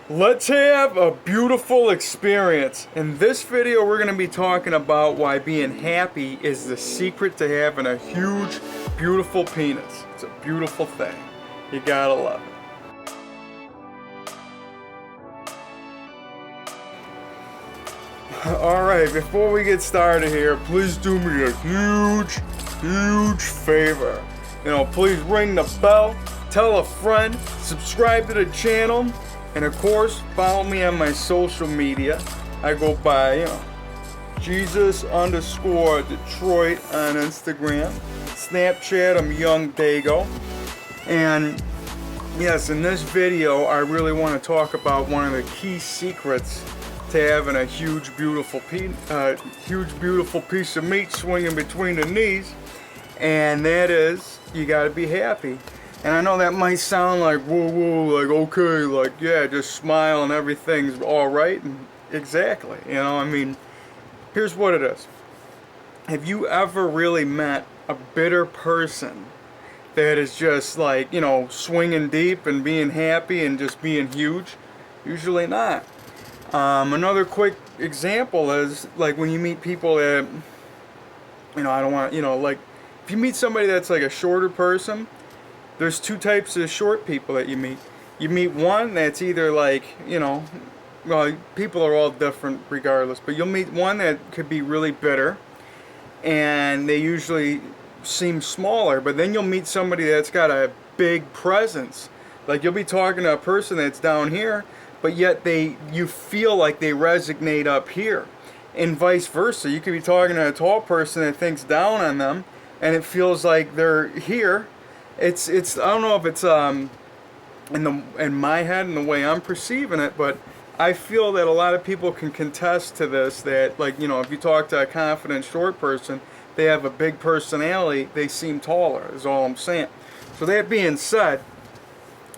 Let's have a beautiful experience. In this video, we're going to be talking about why being happy is the secret to having a huge, beautiful penis. It's a beautiful thing. You gotta love it. Alright, before we get started here, please do me a huge favor. Please ring the bell, tell a friend, subscribe to the channel, and of course, follow me on my social media. I go by, Jesus_Detroit on Instagram. Snapchat, I'm Young Dago. And yes, in this video, I really want to talk about one of the key secrets to having a huge, beautiful piece of meat swinging between the knees. And that is, you got to be happy. And I know that might sound like, whoa, like, okay, like, yeah, just smile and everything's all right. And exactly, here's what it is. Have you ever really met a bitter person that is just like, swinging deep and being happy and just being huge? Usually not. Another quick example is, like, when you meet people that, if you meet somebody that's like a shorter person, there's two types of short people that you meet. You meet one that's either like, people are all different regardless, but you'll meet one that could be really bitter, and they usually seem smaller, but then you'll meet somebody that's got a big presence. Like, you'll be talking to a person that's down here, but yet you feel like they resonate up here, and vice versa. You could be talking to a tall person that thinks down on them, and it feels like they're here. It's I don't know if it's in my head and the way I'm perceiving it, but I feel that a lot of people can contest to this, that, like, if you talk to a confident short person, they have a big personality, they seem taller, is all I'm saying. So that being said,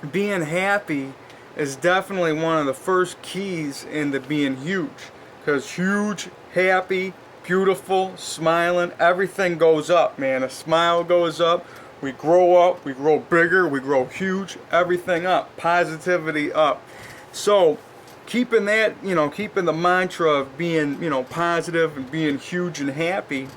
being happy is definitely one of the first keys into being huge. Because huge, happy, beautiful, smiling, everything goes up, man. A smile goes up, we grow bigger, we grow huge, everything up, positivity up. So keeping that, keeping the mantra of being, positive and being huge and happy,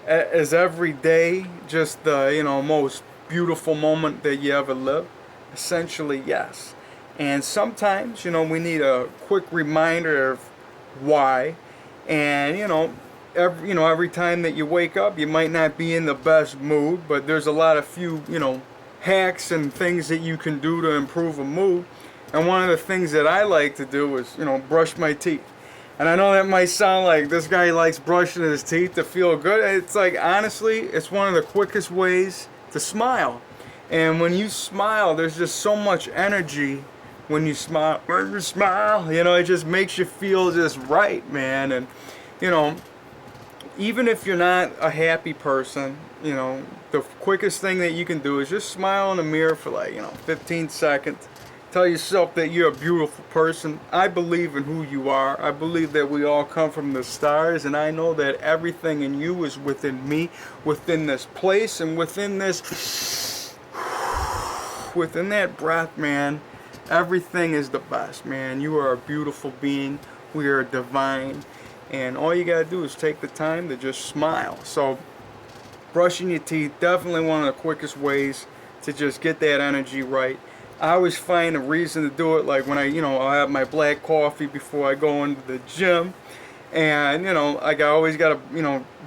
is every day just the, most beautiful moment that you ever lived? Essentially, yes. And sometimes, we need a quick reminder of why. And, every time that you wake up, you might not be in the best mood, but there's a lot of few, hacks and things that you can do to improve a mood. And one of the things that I like to do is, brush my teeth. And I know that might sound like this guy likes brushing his teeth to feel good. It's like, honestly, it's one of the quickest ways to smile. And when you smile, there's just so much energy when you smile. It just makes you feel just right, man. And, even if you're not a happy person, the quickest thing that you can do is just smile in the mirror for 15 seconds. Tell yourself that you're a beautiful person. I believe in who you are. I believe that we all come from the stars, and I know that everything in you is within me, within this place, and within that breath, man. Everything is the best, man. You are a beautiful being. We are divine. And all you gotta do is take the time to just smile. So, brushing your teeth, definitely one of the quickest ways to just get that energy right. I always find a reason to do it, like when I'll have my black coffee before I go into the gym. And, I always gotta,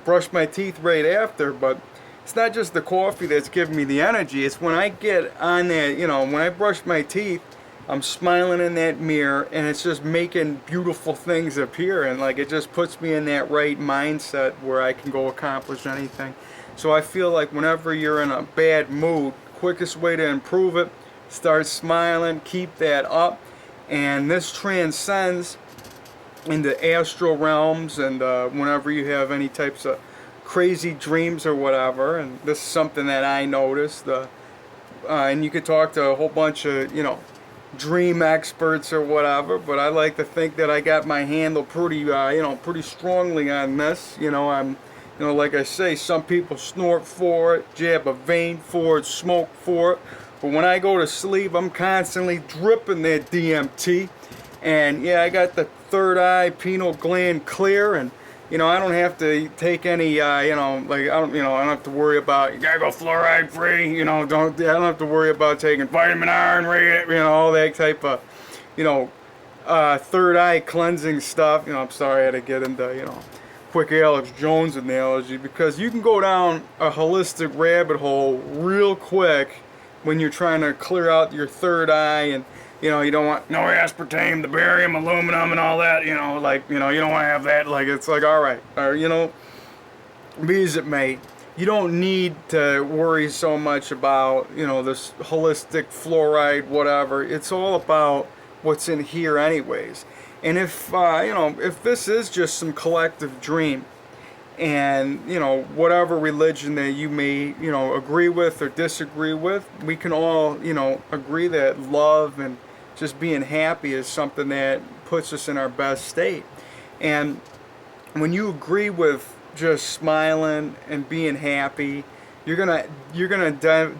brush my teeth right after. But it's not just the coffee that's giving me the energy. It's when I get on that, when I brush my teeth, I'm smiling in that mirror, and it's just making beautiful things appear, and it just puts me in that right mindset where I can go accomplish anything. So I feel like whenever you're in a bad mood, quickest way to improve it, start smiling, keep that up, and this transcends into astral realms, and whenever you have any types of crazy dreams or whatever, and this is something that I noticed, and you could talk to a whole bunch of, dream experts or whatever, but I like to think that I got my handle pretty strongly on this. I'm, like I say, some people snort for it, jab a vein for it, smoke for it, But when I go to sleep, I'm constantly dripping that DMT. And yeah, I got the third eye pineal gland clear, and I don't have to take any, I don't have to worry about, you gotta go fluoride free, I don't have to worry about taking vitamin R and all that type of, third eye cleansing stuff. I'm sorry I had to get into, quick Alex Jones analogy, because you can go down a holistic rabbit hole real quick when you're trying to clear out your third eye, and you don't want no aspartame, the barium, aluminum, and all that. You don't want to have that. Like, it's like, all right, be as it may, you don't need to worry so much about this holistic fluoride, whatever. It's all about what's in here, anyways. And if if this is just some collective dream, and whatever religion that you may agree with or disagree with, we can all agree that love and just being happy is something that puts us in our best state. And when you agree with just smiling and being happy, you're gonna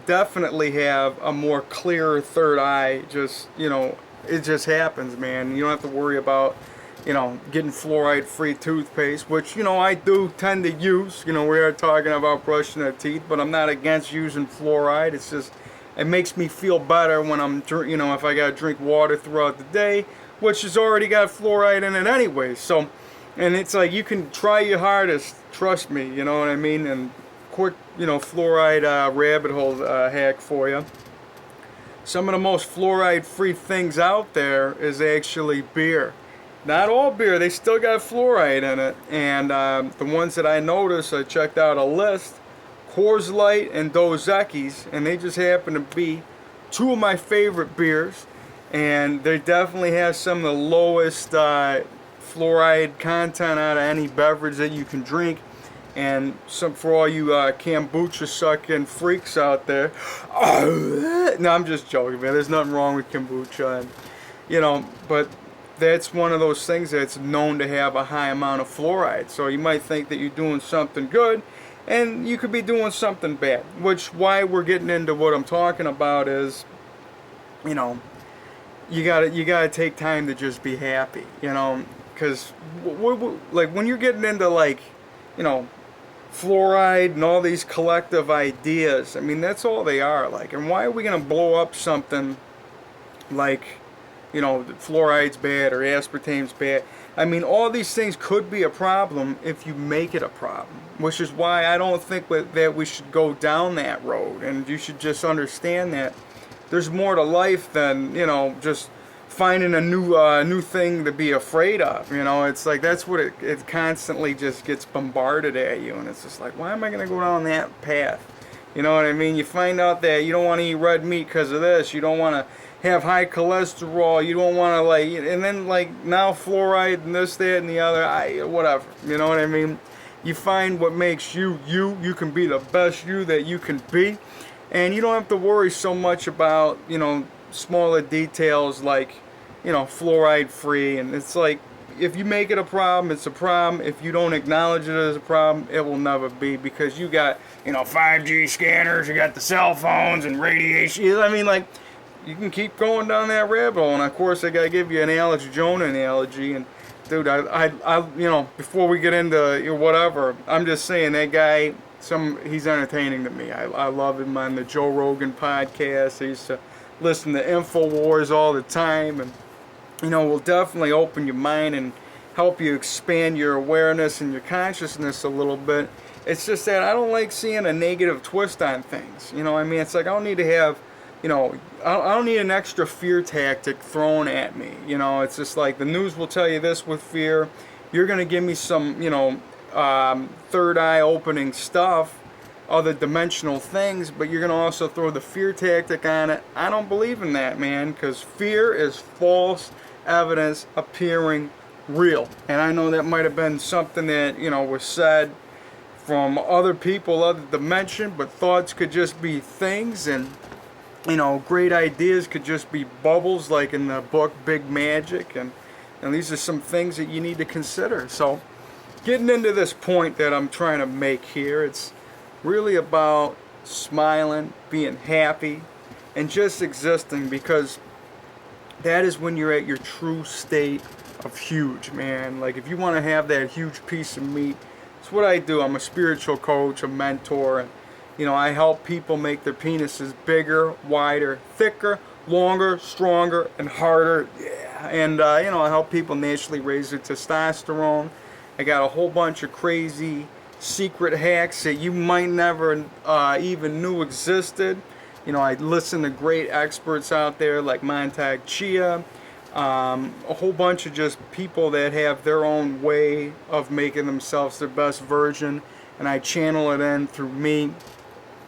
definitely have a more clearer third eye. Just it just happens, man. You don't have to worry about getting fluoride-free toothpaste, which, I do tend to use. We are talking about brushing our teeth, but I'm not against using fluoride. It's just, it makes me feel better when I'm, if I gotta drink water throughout the day, which has already got fluoride in it anyway. So, and it's like, you can try your hardest, trust me, you know what I mean? And quick, fluoride rabbit hole hack for you. Some of the most fluoride-free things out there is actually beer. Not all beer, they still got fluoride in it. And the ones that I noticed, I checked out a list, Coors Light and Dos Equis, and they just happen to be two of my favorite beers. And they definitely have some of the lowest fluoride content out of any beverage that you can drink. And some for all you Kombucha sucking freaks out there. No, I'm just joking, man. There's nothing wrong with kombucha, and, but that's one of those things that's known to have a high amount of fluoride. So you might think that you're doing something good, and you could be doing something bad. Which, why we're getting into what I'm talking about is, you gotta take time to just be happy, because like when you're getting into fluoride and all these collective ideas, I mean, that's all they are. Like, and why are we gonna blow up something like, fluoride's bad or aspartame's bad? I mean, all these things could be a problem if you make it a problem, which is why I don't think that we should go down that road. And you should just understand that there's more to life than, just finding a new thing to be afraid of. It's like, that's what it constantly just gets bombarded at you, and it's just like, why am I going to go down that path? You know what I mean? You find out that you don't want to eat red meat because of this, you don't want to have high cholesterol, you don't want to and then now fluoride and this, that, and the other, whatever, you know what I mean? You find what makes you can be the best you that you can be, and you don't have to worry so much about, smaller details like, fluoride free. And it's like, if you make it a problem, it's a problem. If you don't acknowledge it as a problem, it will never be, because you got 5G scanners, you got the cell phones and radiation. I mean, you can keep going down that rabbit hole. And of course, I gotta give you an Alex Jones analogy. And dude, I before we get into whatever, I'm just saying that guy, he's entertaining to me. I love him on the Joe Rogan Podcast. I used to listen to InfoWars all the time, and will definitely open your mind and help you expand your awareness and your consciousness a little bit. It's just that I don't like seeing a negative twist on things. I mean, it's like, I don't need to have, I don't need an extra fear tactic thrown at me. It's just like, the news will tell you this with fear. You're gonna give me some, third eye opening stuff, other dimensional things, but you're gonna also throw the fear tactic on it. I don't believe in that, man, because fear is false evidence appearing real. And I know that might have been something that was said from other people, other dimension, but thoughts could just be things, and great ideas could just be bubbles, like in the book Big Magic. And these are some things that you need to consider. So getting into this point that I'm trying to make here, it's really about smiling, being happy, and just existing, because that is when you're at your true state of huge, man. Like, if you want to have that huge piece of meat, it's what I do. I'm a spiritual coach, a mentor, and I help people make their penises bigger, wider, thicker, longer, stronger, and harder. Yeah. And I help people naturally raise their testosterone. I got a whole bunch of crazy secret hacks that you might never even knew existed. I listen to great experts out there like Montag Chia, a whole bunch of just people that have their own way of making themselves their best version, and I channel it in through me,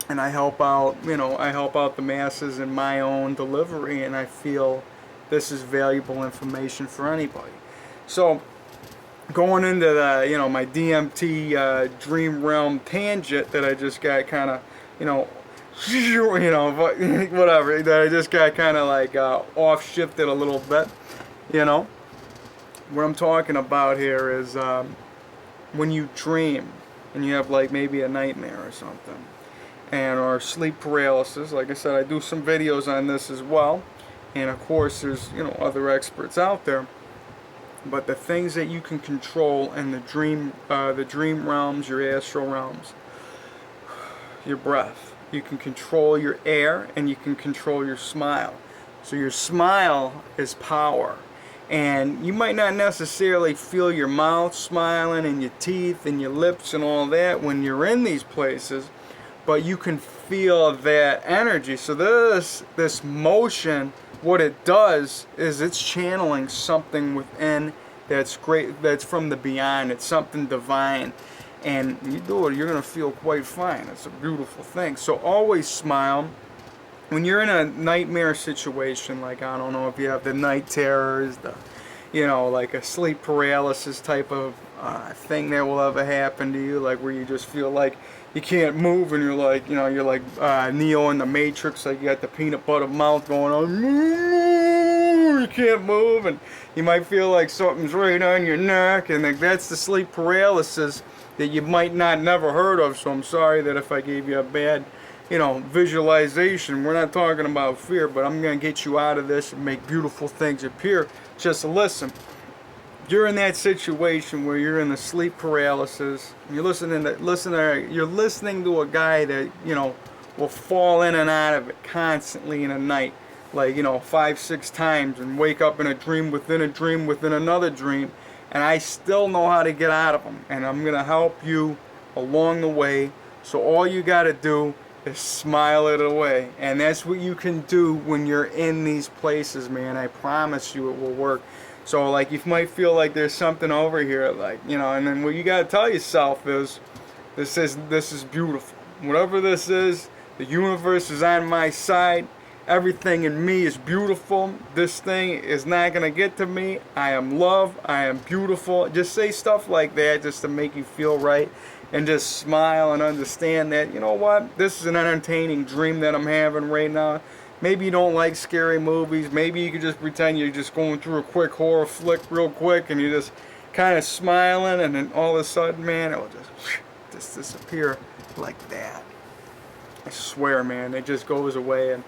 and I help out, the masses in my own delivery, and I feel this is valuable information for anybody. So, going into the, my DMT dream realm tangent that I just got kind of, whatever, that I just got kind of like off shifted a little bit, What I'm talking about here is when you dream and you have like maybe a nightmare or something, or sleep paralysis. Like I said, I do some videos on this as well, and of course there's other experts out there. But the things that you can control in the dream realms, your astral realms, your breath. You can control your air, and you can control your smile. So your smile is power. And you might not necessarily feel your mouth smiling and your teeth and your lips and all that when you're in these places, but you can feel that energy. So this motion, what it does is it's channeling something within that's great, that's from the beyond. It's something divine. And you do it, you're going to feel quite fine. It's a beautiful thing. So always smile. When you're in a nightmare situation, like, I don't know if you have the night terrors, like a sleep paralysis type of thing that will ever happen to you, like where you just feel like you can't move, and you're like Neo in the Matrix, like you got the peanut butter mouth going on, you can't move, and you might feel like something's right on your neck, and like that's the sleep paralysis that you might not never heard of. So I'm sorry that if I gave you a bad visualization. We're not talking about fear, but I'm going to get you out of this and make beautiful things appear. Just listen. You're in that situation where you're in the sleep paralysis. You're listening to a guy that, will fall in and out of it constantly in a night, like, 5-6 times, and wake up in a dream within another dream, and I still know how to get out of them, and I'm going to help you along the way. So all you got to do is smile it away, and that's what you can do when you're in these places, man. I promise you it will work. So like, you might feel like there's something over here, like, and then what you got to tell yourself is this is beautiful. Whatever this is, the universe is on my side. Everything in me is beautiful. This thing is not going to get to me. I am love. I am beautiful. Just say stuff like that just to make you feel right. And just smile and understand that, what? This is an entertaining dream that I'm having right now. Maybe you don't like scary movies. Maybe you could just pretend you're just going through a quick horror flick real quick, and you're just kind of smiling, and then all of a sudden, man, it will just disappear like that. I swear, man, it just goes away. And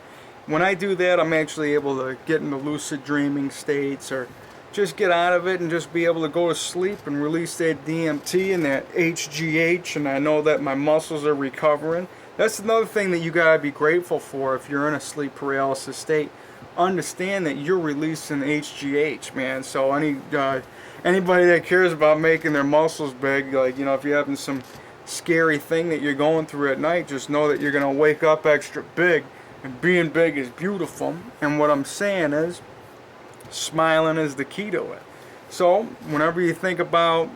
when I do that, I'm actually able to get into lucid dreaming states, or just get out of it and just be able to go to sleep and release that DMT and that HGH, and I know that my muscles are recovering. That's another thing that you gotta be grateful for if you're in a sleep paralysis state. Understand that you're releasing HGH, man. So anybody that cares about making their muscles big, like, if you're having some scary thing that you're going through at night, just know that you're gonna wake up extra big, and being big is beautiful. And what I'm saying is, smiling is the key to it. So whenever you think about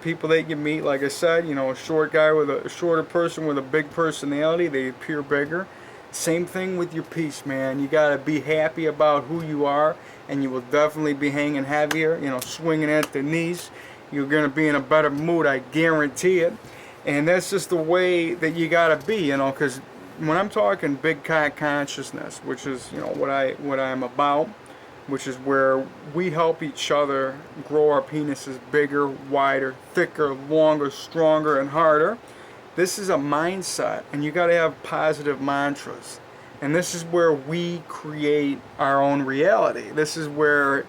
people that you meet, like I said, a shorter person with a big personality, they appear bigger. Same thing with your piece, man. You got to be happy about who you are, and you will definitely be hanging heavier, swinging at the knees. You're going to be in a better mood, I guarantee it. And that's just the way that you got to be, because when I'm talking big cock consciousness, which is what I'm about, which is where we help each other grow our penises bigger, wider, thicker, longer, stronger, and harder. This is a mindset, and you got to have positive mantras. And this is where we create our own reality. This is where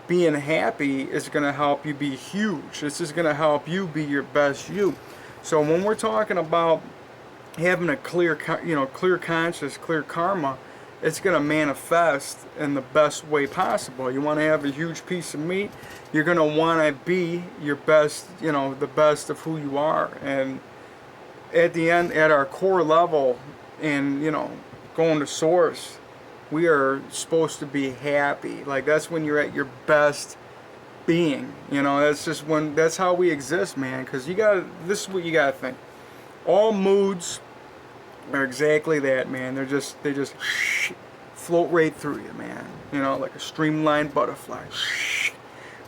being happy is going to help you be huge. This is going to help you be your best you. So when we're talking about having a clear conscious, clear karma, it's going to manifest in the best way possible. You want to have a huge piece of meat, you're going to want to be your best, the best of who you are. And at the end, at our core level, and, going to source, we are supposed to be happy. Like, that's when you're at your best being. That's how we exist, man. Because this is what you got to think. All moods are exactly that, man. They just float right through you, man. Like a streamline butterfly.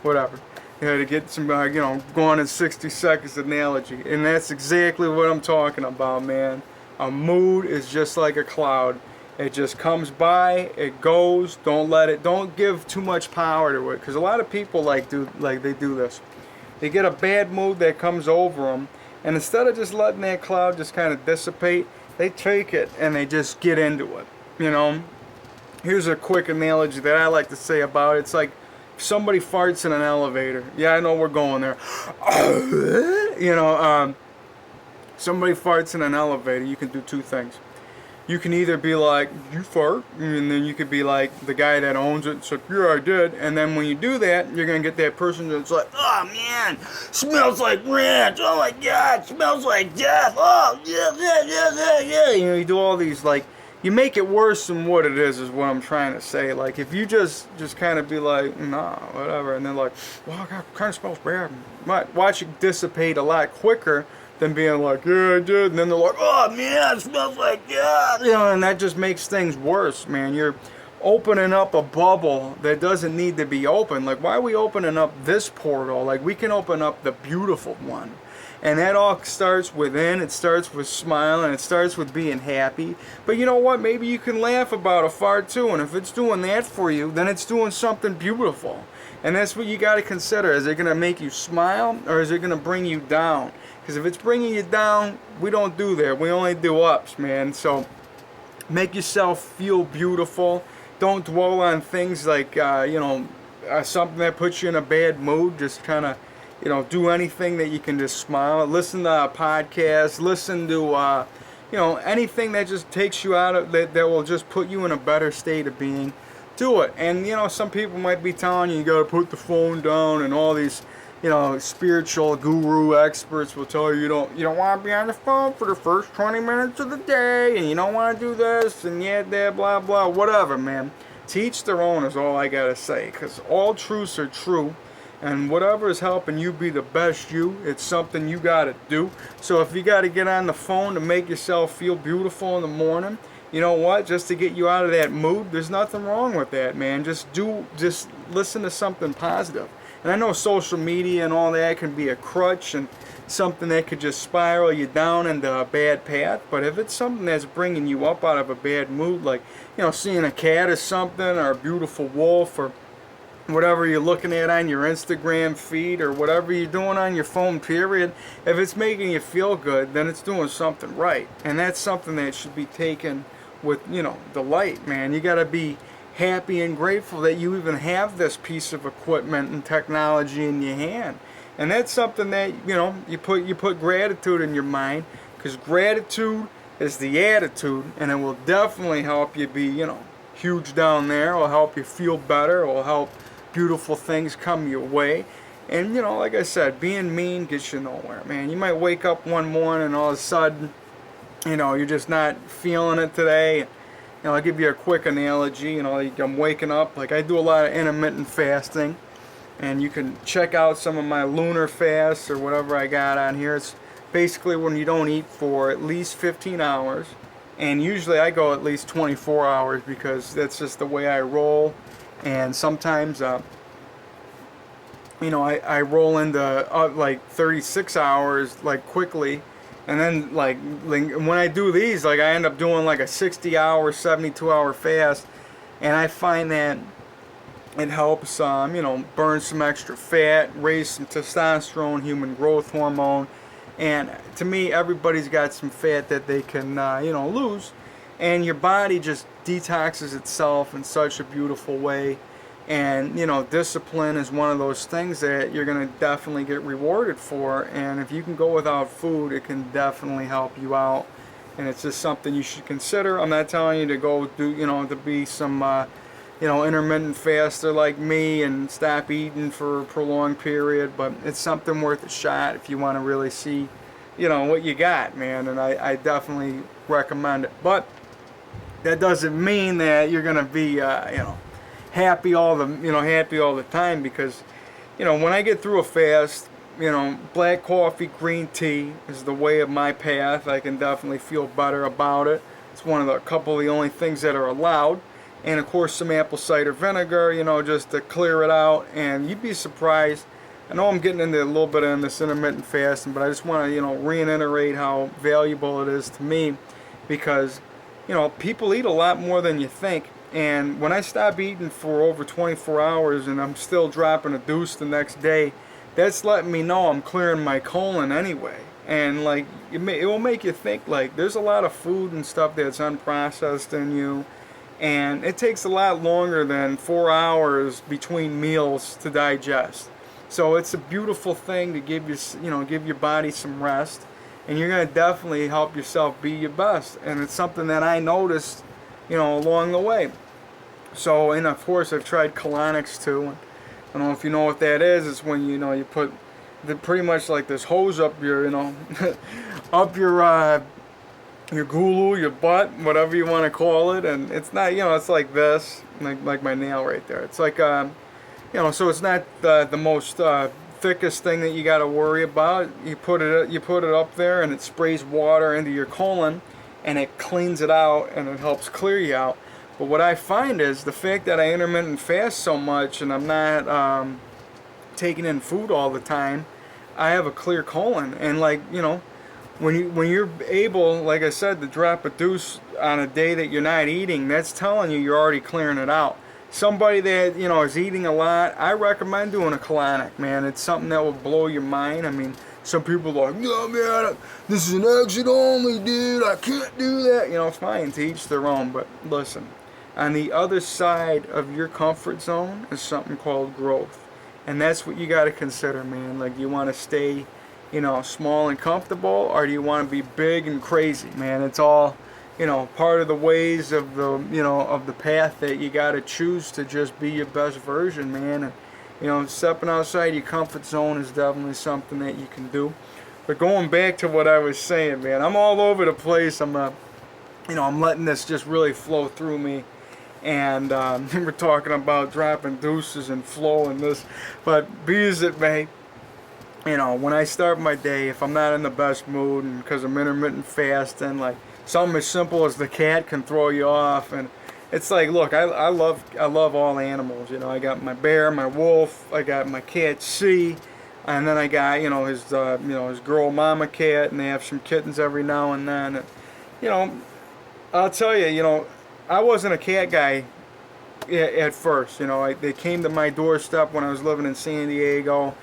Whatever. To get some, going in 60 seconds analogy. And that's exactly what I'm talking about, man. A mood is just like a cloud. It just comes by, it goes. Don't give too much power to it. Because a lot of people they do this. They get a bad mood that comes over them. And instead of just letting that cloud just kind of dissipate, they take it and they just get into it. Here's a quick analogy that I like to say about it. It's like somebody farts in an elevator. Yeah, I know we're going there. Somebody farts in an elevator. You can do two things. You can either be like, you fart, and then you could be like the guy that owns it. So, yeah, I did. And then when you do that, you're going to get that person that's like, oh, man, smells like ranch. Oh, my God, smells like death. Oh, yeah. You do all these, you make it worse than what it is what I'm trying to say. Like, if you just kind of be like, nah, whatever, and then like, well, God, kind of smells bad. Watch it dissipate a lot quicker than being like, yeah, I did. And then they're like, oh, man, it smells like death. And that just makes things worse, man. You're opening up a bubble that doesn't need to be open. Like, why are we opening up this portal? Like, we can open up the beautiful one. And that all starts within. It starts with smiling. It starts with being happy. But you know what? Maybe you can laugh about a fart too. And if it's doing that for you, then it's doing something beautiful. And that's what you got to consider. Is it going to make you smile, or is it going to bring you down? Because if it's bringing you down, we don't do that. We only do ups, man. So make yourself feel beautiful. Don't dwell on things like, something that puts you in a bad mood. Just kind of, do anything that you can just smile. Listen to a podcast. Listen to, anything that just takes you out of that will just put you in a better state of being. Do it. And, some people might be telling you got to put the phone down, and all these, spiritual guru experts will tell you you don't want to be on the phone for the first 20 minutes of the day, and you don't want to do this, and that, blah, blah, whatever, man. To each their own is all I got to say, because all truths are true. And whatever is helping you be the best you, it's something you got to do. So if you got to get on the phone to make yourself feel beautiful in the morning, you know what? Just to get you out of that mood, there's nothing wrong with that, man. Just listen to something positive. And I know social media and all that can be a crutch and something that could just spiral you down into a bad path. But if it's something that's bringing you up out of a bad mood, like, seeing a cat or something, or a beautiful wolf, or whatever you're looking at on your Instagram feed, or whatever you're doing on your phone, period, if it's making you feel good, then it's doing something right. And that's something that should be taken with, delight, man. You got to be happy and grateful that you even have this piece of equipment and technology in your hand. And that's something that, you put gratitude in your mind, because gratitude is the attitude, and it will definitely help you be, huge down there. It will help you feel better. It will help beautiful things come your way. And, like I said, being mean gets you nowhere, man. You might wake up one morning and all of a sudden, you're just not feeling it today. I'll give you a quick analogy. I'm waking up, like I do a lot of intermittent fasting, and you can check out some of my lunar fasts or whatever I got on here. It's basically when you don't eat for at least 15 hours, and usually I go at least 24 hours because that's just the way I roll. And sometimes, I roll into like 36 hours, like quickly. And then, like when I do these, like I end up doing like a 60-hour, 72-hour fast, and I find that it helps, burn some extra fat, raise some testosterone, human growth hormone, and to me, everybody's got some fat that they can, lose, and your body just detoxes itself in such a beautiful way. And discipline is one of those things that you're going to definitely get rewarded for, and if you can go without food, it can definitely help you out, and it's just something you should consider. I'm not telling you to go do to be some intermittent faster like me and stop eating for a prolonged period, but it's something worth a shot if you want to really see what you got, man. And I definitely recommend it. But that doesn't mean that you're gonna be happy all the time, because when I get through a fast, black coffee, green tea is the way of my path. I can definitely feel better about it. It's one of the couple of the only things that are allowed. And of course some apple cider vinegar, just to clear it out. And you'd be surprised. I know I'm getting into a little bit of this intermittent fasting, but I just want to reiterate how valuable it is to me, because people eat a lot more than you think. And when I stop eating for over 24 hours and I'm still dropping a deuce the next day, that's letting me know I'm clearing my colon anyway. And like it will make you think, like, there's a lot of food and stuff that's unprocessed in you, and it takes a lot longer than 4 hours between meals to digest. So it's a beautiful thing to give your body some rest, and you're going to definitely help yourself be your best. And it's something that I noticed along the way. So, and of course I've tried colonics too. I don't know if you know what that is. It's when you put pretty much like this hose up your up your gulu, your butt, whatever you want to call it. And it's not it's like this, like my nail right there. It's like so it's not the most thickest thing that you got to worry about. You put it up there, and it sprays water into your colon, and it cleans it out, and it helps clear you out. But what I find is the fact that I intermittent fast so much, and I'm not taking in food all the time, I have a clear colon. And when you're able, like I said, to drop a deuce on a day that you're not eating, that's telling you're already clearing it out. Somebody that is eating a lot, I recommend doing a colonic, man. It's something that will blow your mind. I mean, some people are like, yeah, man, this is an exit only, dude. I can't do that. Fine, to each their own. But listen, on the other side of your comfort zone is something called growth, and that's what you got to consider, man. Like, you want to stay, small and comfortable, or do you want to be big and crazy, man? It's all part of the ways of the of the path that you got to choose to just be your best version, man. And stepping outside your comfort zone is definitely something that you can do. But going back to what I was saying, man, I'm all over the place. I'm I'm letting this just really flow through me. And we're talking about dropping deuces and flow and this, but be as it may, when I start my day, if I'm not in the best mood, and because I'm intermittent fasting, like, something as simple as the cat can throw you off. And it's like, look, I love all animals. I got my bear, my wolf, I got my cat C, and then I got his girl mama cat, and they have some kittens every now and then. And, I'll tell you, I wasn't a cat guy at first. They came to my doorstep when I was living in San Diego.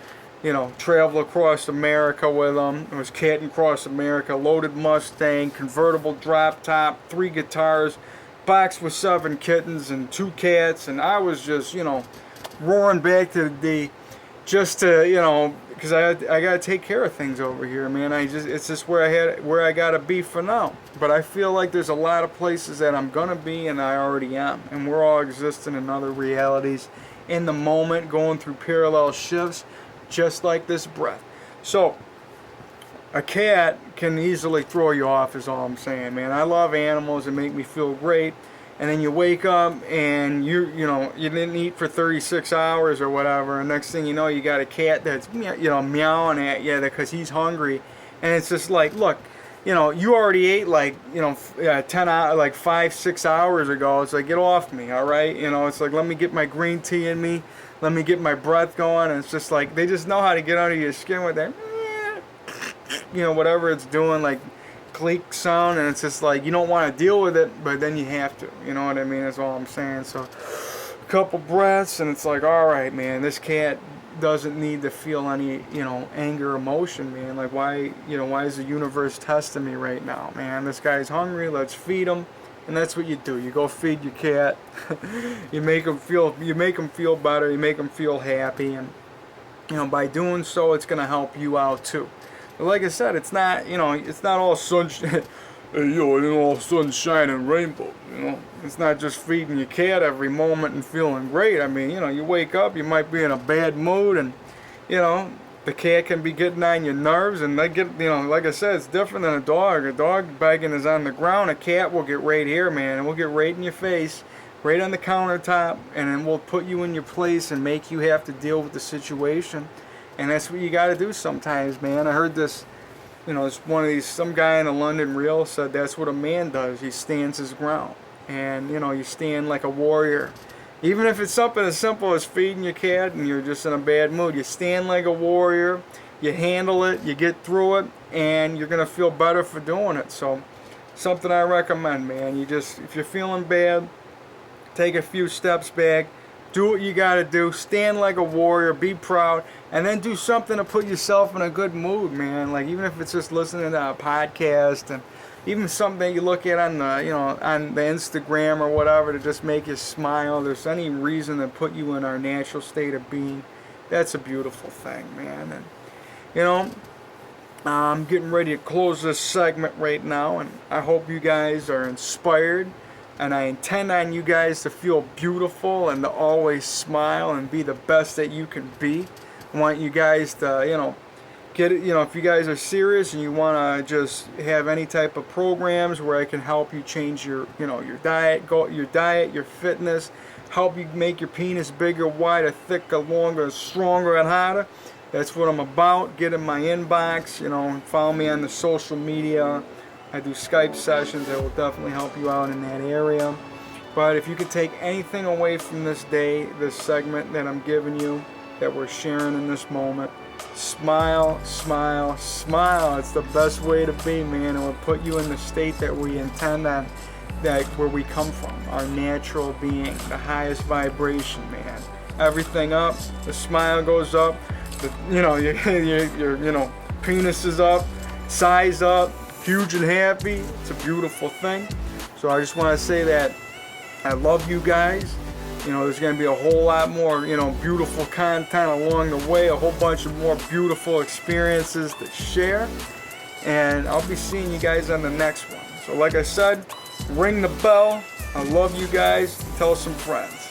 Travel across America with them. It was catting across America, loaded Mustang, convertible drop top, 3 guitars, box with 7 kittens and 2 cats, and I was just, roaring back to the, just to, because I gotta take care of things over here, man. It's just where I gotta be for now. But I feel like there's a lot of places that I'm gonna be, and I already am, and we're all existing in other realities, in the moment, going through parallel shifts, just like this breath. So a cat can easily throw you off, is all I'm saying, man. I love animals that make me feel great. And then you wake up and you didn't eat for 36 hours or whatever, and next thing you know, you got a cat that's meowing at you because he's hungry. And it's just like, look, you already ate 10 hours, like 5-6 hours ago. It's like, get off me, all right? It's like, let me get my green tea in me, let me get my breath going. And it's just like, they just know how to get under your skin with that whatever it's doing, like click sound. And it's just like, you don't want to deal with it, but then you have to, you know what I mean? That's all I'm saying. So a couple breaths, and it's like, all right, man, this cat doesn't need to feel any anger, emotion, man. Like, why is the universe testing me right now, man? This guy's hungry, let's feed him. And that's what you do. You go feed your cat. You make them feel better. You make them feel happy, and by doing so, it's gonna help you out too. But like I said, it's not all sunshine. All sunshine and rainbow. It's not just feeding your cat every moment and feeling great. I mean, you wake up, you might be in a bad mood, and the cat can be getting on your nerves, and they get, like I said, it's different than a dog. A dog begging is on the ground. A cat will get right here, man, and we'll get right in your face, right on the countertop, and then we'll put you in your place and make you have to deal with the situation. And that's what you got to do sometimes, man. I heard this, it's some guy in a London reel said that's what a man does. He stands his ground, and you stand like a warrior. Even if it's something as simple as feeding your cat and you're just in a bad mood, you stand like a warrior, you handle it, you get through it, and you're going to feel better for doing it. So, something I recommend, man. If you're feeling bad, take a few steps back, do what you got to do, stand like a warrior, be proud, and then do something to put yourself in a good mood, man. Like, even if it's just listening to a podcast, and even something that you look at on the Instagram or whatever to just make you smile. There's any reason to put you in our natural state of being. That's a beautiful thing, man. And I'm getting ready to close this segment right now, and I hope you guys are inspired. And I intend on you guys to feel beautiful and to always smile and be the best that you can be. I want you guys to, get it, if you guys are serious and you want to just have any type of programs where I can help you change your diet, your fitness, help you make your penis bigger, wider, thicker, longer, stronger, and harder. That's what I'm about. Get in my inbox, follow me on the social media. I do Skype sessions that will definitely help you out in that area. But if you could take anything away from this day, this segment that I'm giving you, that we're sharing in this moment, smile, smile, smile. It's the best way to be, man. It will put you in the state that we intend on, where we come from, our natural being, the highest vibration, man. Everything up, the smile goes up, your penis is up, size up, huge and happy. It's a beautiful thing. So I just want to say that I love you guys. There's going to be a whole lot more, beautiful content along the way, a whole bunch of more beautiful experiences to share. And I'll be seeing you guys on the next one. So like I said, ring the bell. I love you guys. Tell some friends.